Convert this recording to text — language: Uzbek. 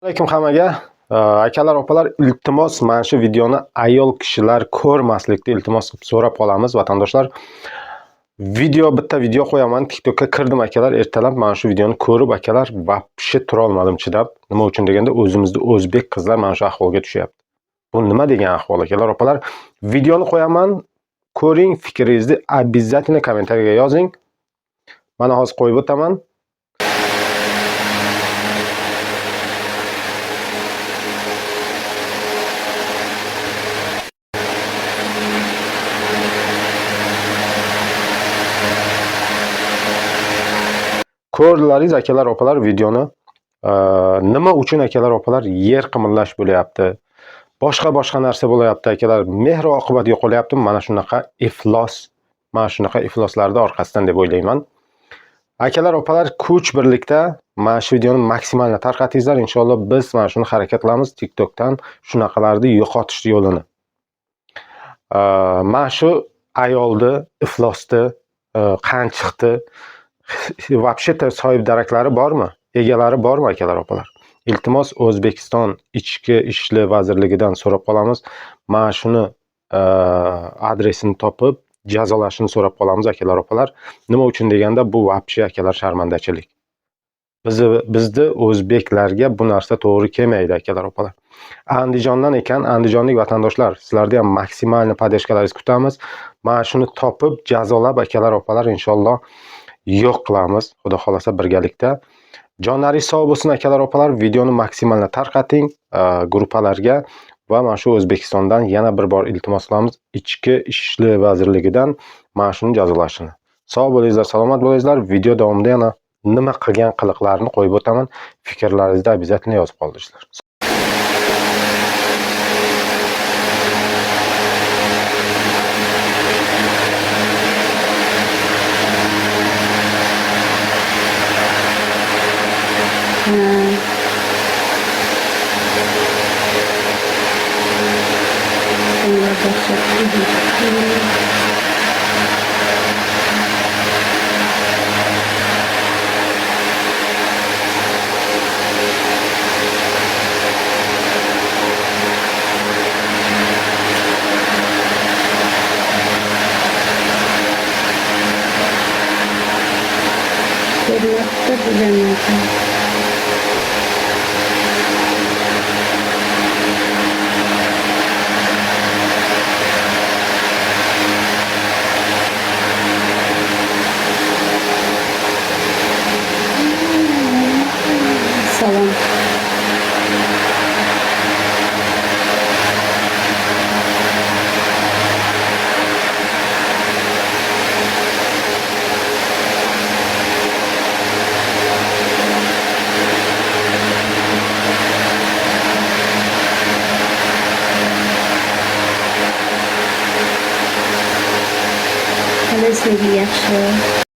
Alaykum hammaga. Akalar, opalar, iltimos mana shu videoni ayol kishilar ko'rmaslikni iltimos qilib so'rab qolamiz, vatandoshlar. Bitta video qo'yaman, TikTokka kirdim akalar, ertalab mana shu videoni ko'rib akalar, vapshi tura olmadim chidab. Nima uchun deganda, o'zimizda o'zbek qizlar mana shu ahvolga tushyapti. Bu nima degan ahvol akalar, opalar? Videoni qo'yaman, ko'ring, fikringizni обязательно kommentariyaga yozing. Mana hozir qo'yib o'taman. Ko'rdilaringiz akalar, opalar, videoni. Nima uchun akalar, opalar, yer qimirlash bo'layapti? Boshqa narsa bo'layapti akalar. Mehr oqibat yo'qolyapti. Mana shunaqa iflos, mana shunaqa ifloslarning orqasidan deb o'ylayman. Akalar, opalar, kuch birlikda mana shu videoni maksimal tarqatingizlar. Inshaalloh biz mana shuni harakat qilamiz, TikTokdan shunaqalarni yo'qotish yo'lini. Mana shu ayolni iflosni, qanchiqni vapshi sohib daraklari bormi? Egalari bormi akalar, opalar? Iltimos O'zbekiston Ichki ishlar vazirligidan so'rab qolamiz. Mana shuni adresini topib, jazolashini so'rab qolamiz akalar, opalar. Nima uchun deganda, bu vapshi akalar sharmandachilik. Bizni o'zbeklarga bu narsa to'g'ri kelmaydi akalar, opalar. Andijondan ekan, andijonlik vatandoshlar, sizlarga ham maksimal podeshkalaringizni kutamiz. Mana shuni topib, jazolab akalar, opalar, inshaalloh yo'q qilamiz, xudo xolasa birgalikda. Jonlaringiz sog' bo'lsin akalar, opalar. Videoni maksimal tarqating gruppalarga va mana shu O'zbekistondan yana bir bor iltimos qilamiz, Ichki ishlar vazirligidan mana shuni jazolashini. Sog' bo'lingizlar, salomat bo'lingizlar. Video davomida yana nima qilgan qiliqlarini qo'yib o'taman. Fikrlaringizni обязательно yozib qoldiringizlar. Salam. Hali sizga yaxshi.